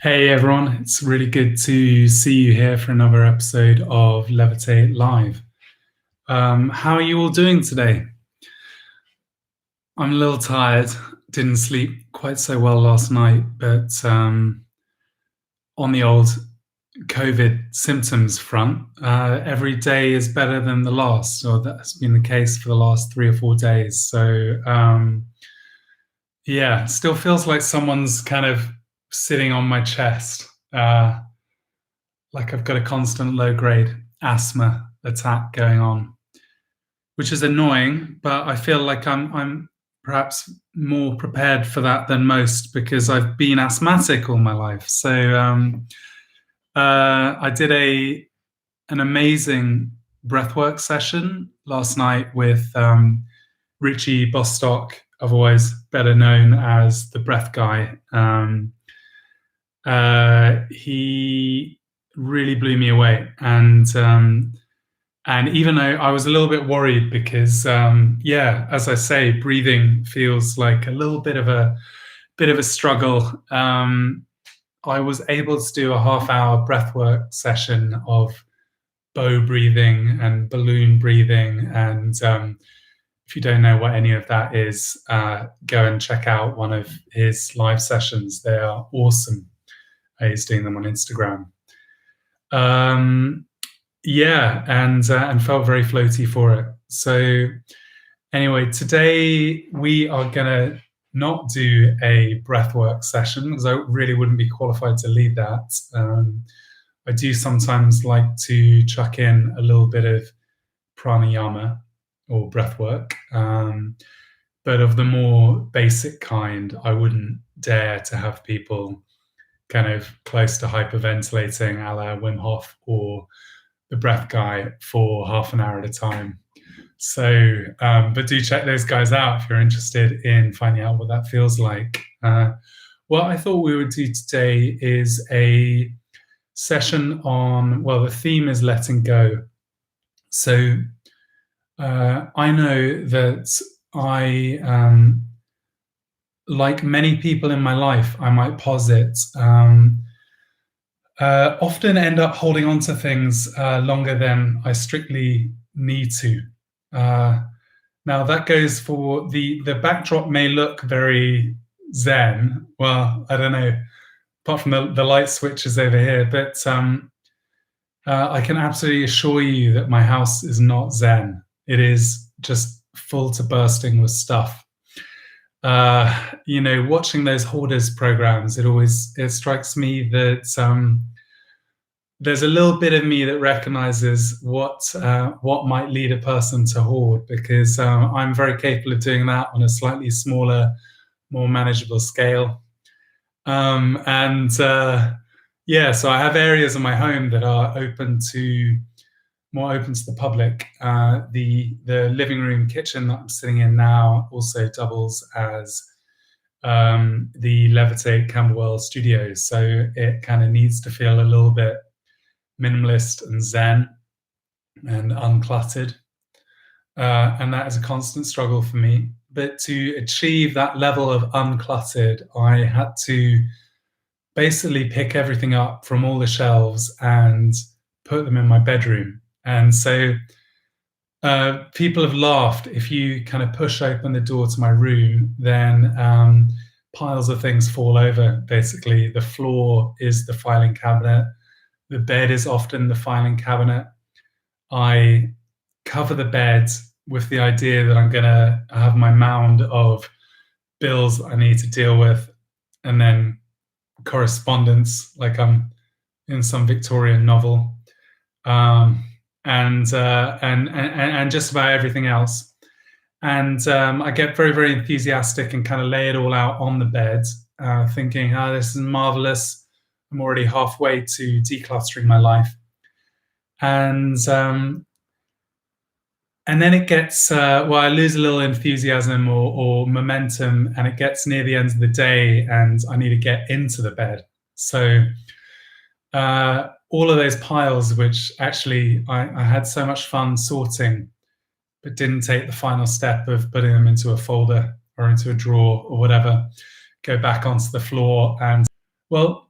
Hey everyone, it's really good to see you here for another episode of Levitate Live. How are you all doing today? I'm a little tired, didn't sleep quite so well last night, but on the old COVID symptoms front, every day is better than the last, or that's been the case for the last 3 or 4 days. So, yeah, still feels like someone's kind of sitting on my chest. Like I've got a constant low grade asthma attack going on, which is annoying, but I feel like I'm perhaps more prepared for that than most because I've been asthmatic all my life. So I did an amazing breathwork session last night with Richie Bostock, otherwise better known as the Breath Guy. He really blew me away, and even though I was a little bit worried because, yeah, as I say, breathing feels like a little bit of a struggle. I was able to do a half-hour breathwork session of bow breathing and balloon breathing, and if you don't know what any of that is, go and check out one of his live sessions. They are awesome. He's doing them on Instagram. Yeah, and felt very floaty for it. So anyway, today we are gonna not do a breathwork session because I really wouldn't be qualified to lead that. I do sometimes like to chuck in a little bit of pranayama or breathwork, but of the more basic kind, I wouldn't dare to have people kind of close to hyperventilating a la Wim Hof or the Breath Guy for half an hour at a time. So, but do check those guys out if you're interested in finding out what that feels like. What I thought we would do today is a session on, well, the theme is letting go. So I know that like many people in my life, I might posit, often end up holding on to things longer than I strictly need to. Now that goes for the backdrop may look very zen. Well, I don't know, apart from the light switches over here, but I can absolutely assure you that my house is not zen. It is just full to bursting with stuff. Watching those hoarders programs, it strikes me that there's a little bit of me that recognizes what might lead a person to hoard, because I'm very capable of doing that on a slightly smaller, more manageable scale. Yeah, so I have areas in my home that are more open to the public. The living room kitchen that I'm sitting in now also doubles as the Levitate Camberwell studio, so it kind of needs to feel a little bit minimalist and zen and uncluttered, and that is a constant struggle for me. But to achieve that level of uncluttered, I had to basically pick everything up from all the shelves and put them in my bedroom. And so people have laughed. If you kind of push open the door to my room, then piles of things fall over. Basically, the floor is the filing cabinet. The bed is often the filing cabinet. I cover the bed with the idea that I'm going to have my mound of bills I need to deal with, and then correspondence like I'm in some Victorian novel, and just about everything else. And I get very, very enthusiastic and kind of lay it all out on the bed, thinking, oh, this is marvelous. I'm already halfway to decluttering my life. And then it gets, I lose a little enthusiasm or momentum, and it gets near the end of the day and I need to get into the bed. So all of those piles, which actually I had so much fun sorting, but didn't take the final step of putting them into a folder or into a drawer or whatever, go back onto the floor. And well,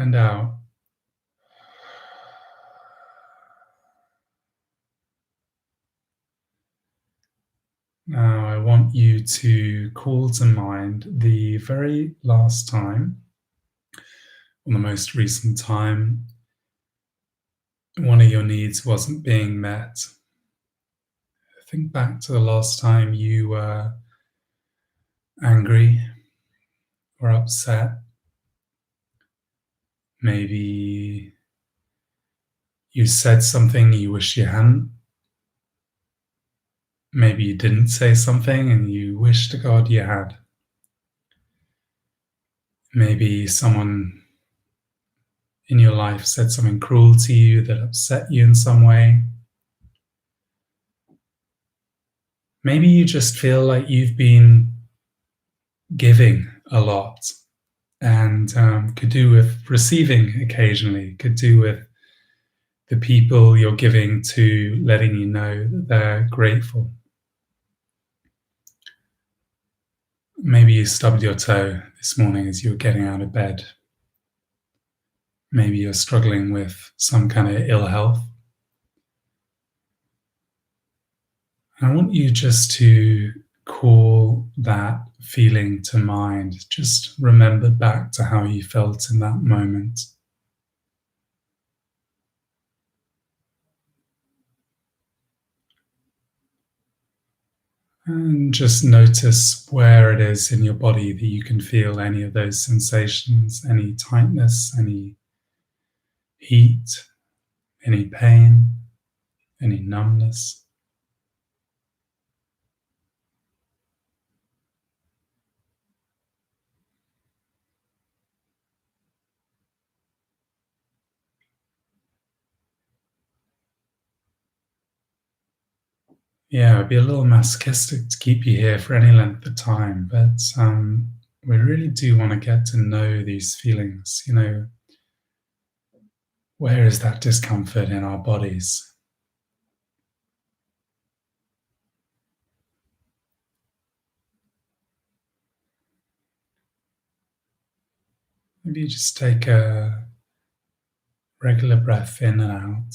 and out. Now, I want you to call to mind the very last time, or the most recent time, one of your needs wasn't being met. Think back to the last time you were angry or upset. Maybe you said something you wish you hadn't. Maybe you didn't say something and you wish to God you had. Maybe someone in your life said something cruel to you that upset you in some way. Maybe you just feel like you've been giving a lot and could do with receiving occasionally, could do with the people you're giving to letting you know that they're grateful. Maybe you stubbed your toe this morning as you were getting out of bed. Maybe you're struggling with some kind of ill health. I want you just to call that feeling to mind. Just remember back to how you felt in that moment. And just notice where it is in your body that you can feel any of those sensations, any tightness, any heat, any pain, any numbness. Yeah, it'd be a little masochistic to keep you here for any length of time, but we really do want to get to know these feelings. Where is that discomfort in our bodies? Maybe you just take a regular breath in and out.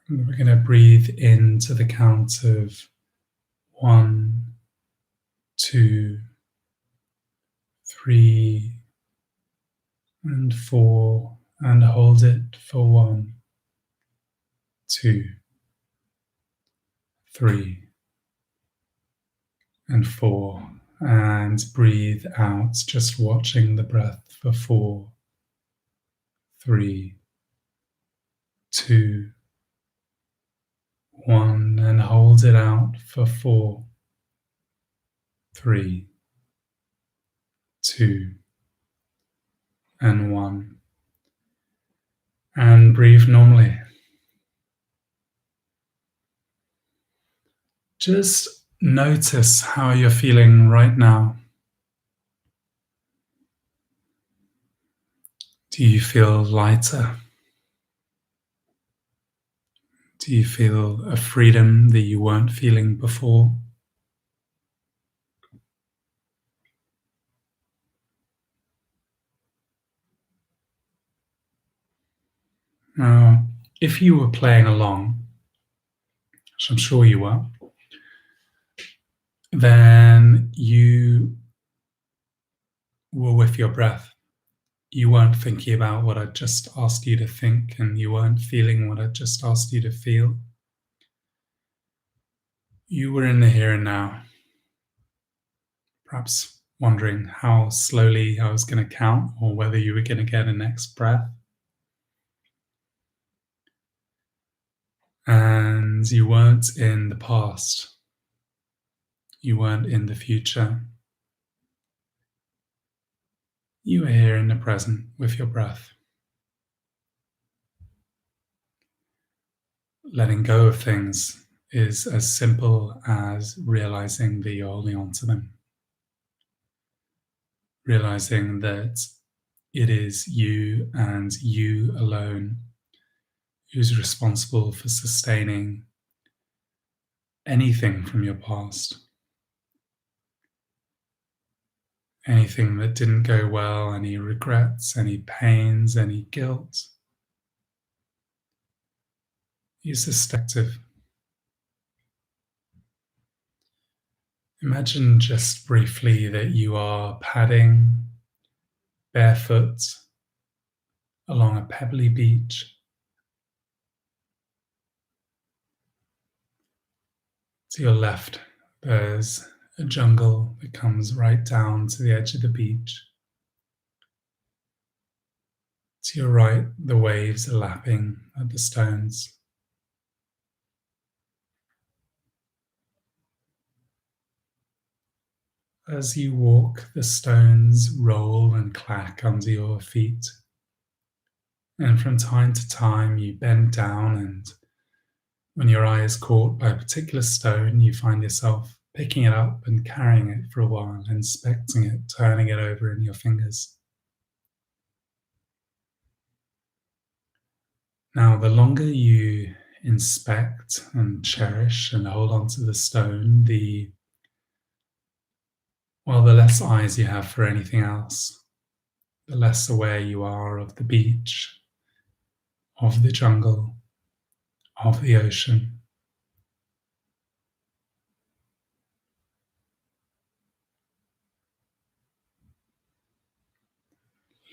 And we're going to breathe into the count of 1, 2, 3, and 4, and hold it for 1, 2, 3, and 4. And breathe out, just watching the breath for 4, 3, 2, 1, and hold it out for 4, 3, 2, and 1. And breathe normally. Just notice how you're feeling right now. Do you feel lighter? Do you feel a freedom that you weren't feeling before? Now, if you were playing along, which I'm sure you were, then you were with your breath. You weren't thinking about what I just asked you to think, and you weren't feeling what I just asked you to feel. You were in the here and now, perhaps wondering how slowly I was going to count or whether you were going to get a next breath. And you weren't in the past. You weren't in the future. You were here in the present with your breath. Letting go of things is as simple as realizing that you're holding on to them. Realizing that it is you and you alone who's responsible for sustaining anything from your past. anything that didn't go well, any regrets, any pains, any guilt. Use this perspective. Imagine just briefly that you are padding barefoot along a pebbly beach. To your left, there's a jungle that comes right down to the edge of the beach. To your right, the waves are lapping at the stones. As you walk, the stones roll and clack under your feet. And from time to time, you bend down, and when your eye is caught by a particular stone, you find yourself picking it up and carrying it for a while, inspecting it, turning it over in your fingers. Now, the longer you inspect and cherish and hold on to the stone, the less eyes you have for anything else, the less aware you are of the beach, of the jungle, of the ocean.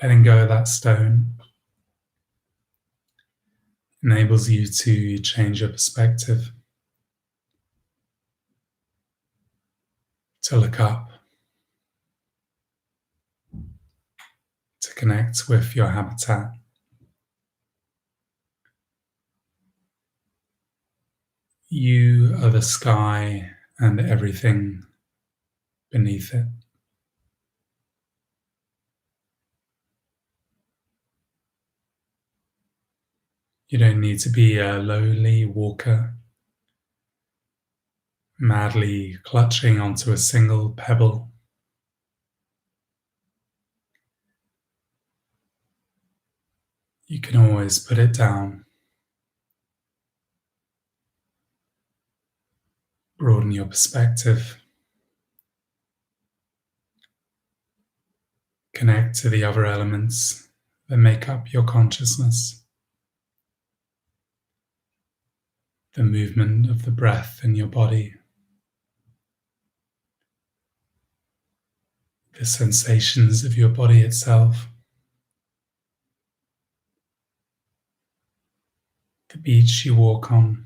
Letting go of that stone enables you to change your perspective, to look up, to connect with your habitat. You are the sky and everything beneath it. You don't need to be a lowly walker, madly clutching onto a single pebble. You can always put it down, broaden your perspective, connect to the other elements that make up your consciousness. The movement of the breath in your body, the sensations of your body itself, the beach you walk on,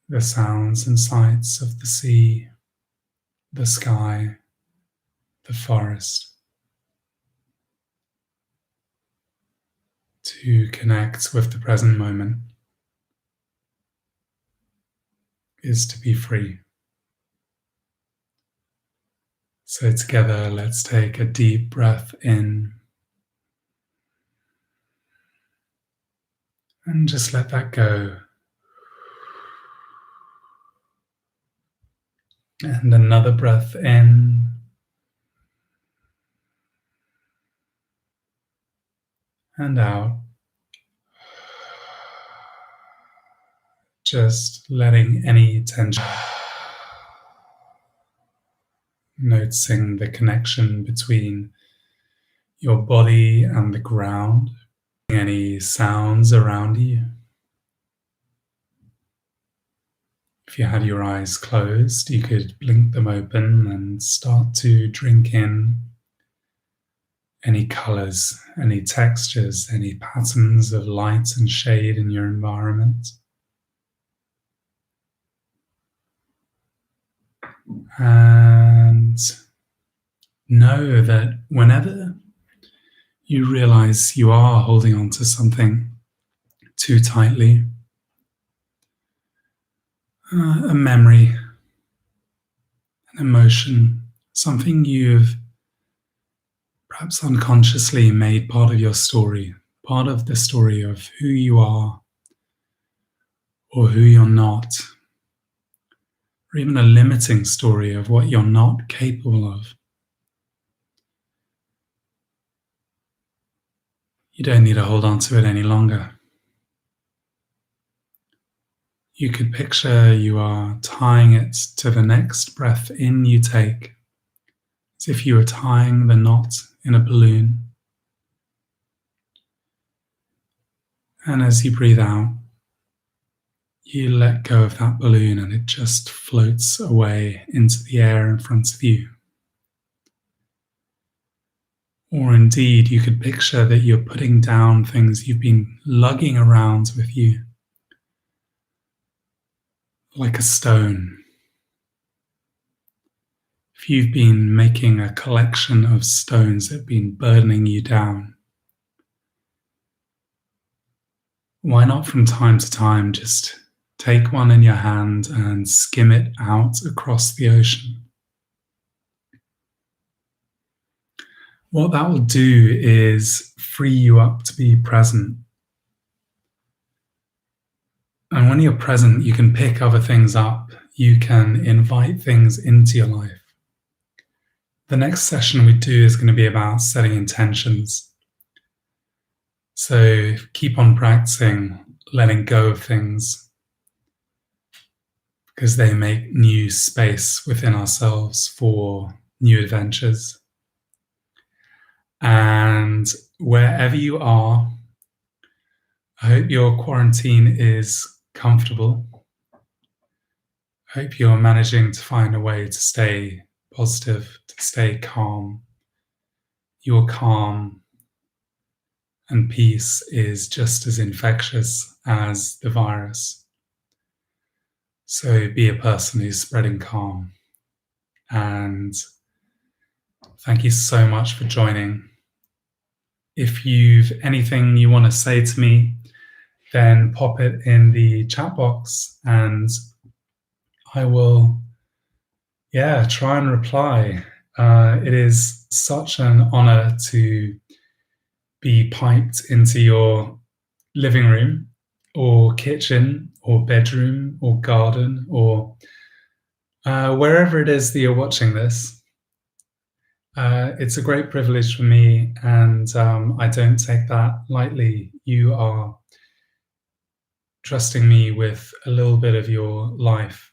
the sounds and sights of the sea, the sky, the forest. To connect with the present moment is to be free. So together, let's take a deep breath in and just let that go. And another breath in and out. Just letting any tension, noticing the connection between your body and the ground, any sounds around you. If you had your eyes closed, you could blink them open and start to drink in any colors, any textures, any patterns of light and shade in your environment. And know that whenever you realize you are holding on to something too tightly, a memory, an emotion, something you've perhaps unconsciously made part of your story, part of the story of who you are or who you're not, or even a limiting story of what you're not capable of. You don't need to hold on to it any longer. You could picture you are tying it to the next breath in you take, as if you were tying the knot in a balloon. And as you breathe out, you let go of that balloon and it just floats away into the air in front of you. Or indeed, you could picture that you're putting down things you've been lugging around with you, like a stone. If you've been making a collection of stones that have been burdening you down, why not from time to time just take one in your hand and skim it out across the ocean? What that will do is free you up to be present. And when you're present, you can pick other things up. You can invite things into your life. The next session we do is going to be about setting intentions. So keep on practicing letting go of things, because they make new space within ourselves for new adventures. And wherever you are, I hope your quarantine is comfortable. I hope you're managing to find a way to stay positive, to stay calm. Your calm and peace is just as infectious as the virus. So be a person who's spreading calm. And thank you so much for joining. If you've anything you want to say to me, then pop it in the chat box and I will, try and reply. It is such an honor to be piped into your living room or kitchen or bedroom or garden or wherever it is that you're watching this. It's a great privilege for me, and I don't take that lightly. You are trusting me with a little bit of your life.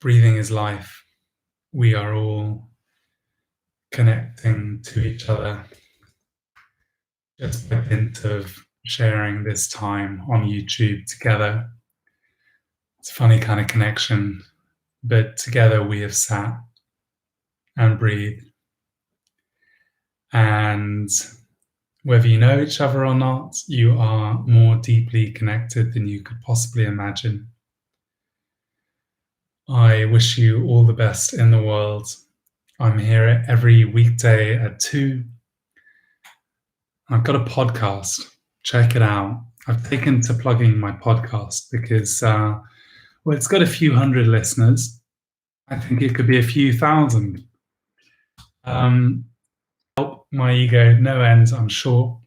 Breathing is life. We are all connecting to each other just by dint of sharing this time on YouTube together. It's a funny kind of connection, but together we have sat and breathed. And whether you know each other or not, you are more deeply connected than you could possibly imagine. I wish you all the best in the world. I'm here every weekday at 2. I've got a podcast. Check it out. I've taken to plugging my podcast because, it's got a few hundred listeners. I think it could be a few thousand. Help my ego, no end, I'm sure.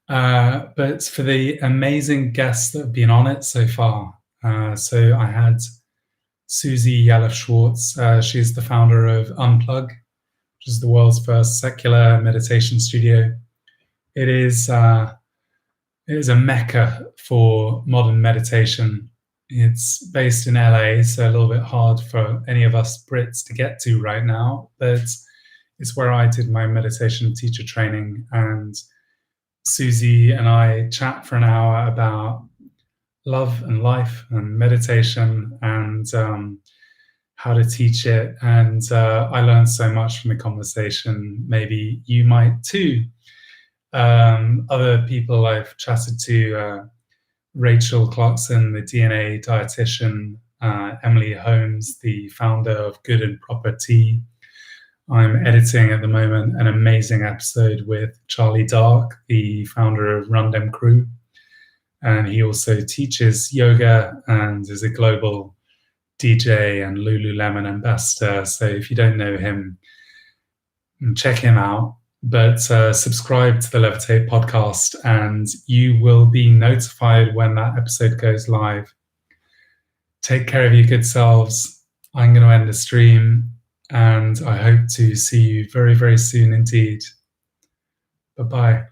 But for the amazing guests that have been on it so far. So I had Susie Yalef-Schwartz. She's the founder of Unplug, which is the world's first secular meditation studio. It is a mecca for modern meditation. It's based in LA, so a little bit hard for any of us Brits to get to right now, but it's where I did my meditation teacher training, and Susie and I chat for an hour about love and life and meditation and how to teach it. And I learned so much from the conversation. Maybe you might too. Other people I've chatted to, Rachel Clarkson, the DNA dietitian, Emily Holmes, the founder of Good and Proper Tea. I'm editing at the moment an amazing episode with Charlie Dark, the founder of Run Dem Crew. And he also teaches yoga and is a global DJ and Lululemon ambassador. So if you don't know him, check him out. But subscribe to the Levitate podcast and you will be notified when that episode goes live. Take care of your good selves. I'm going to end the stream and I hope to see you very, very soon indeed. Bye-bye.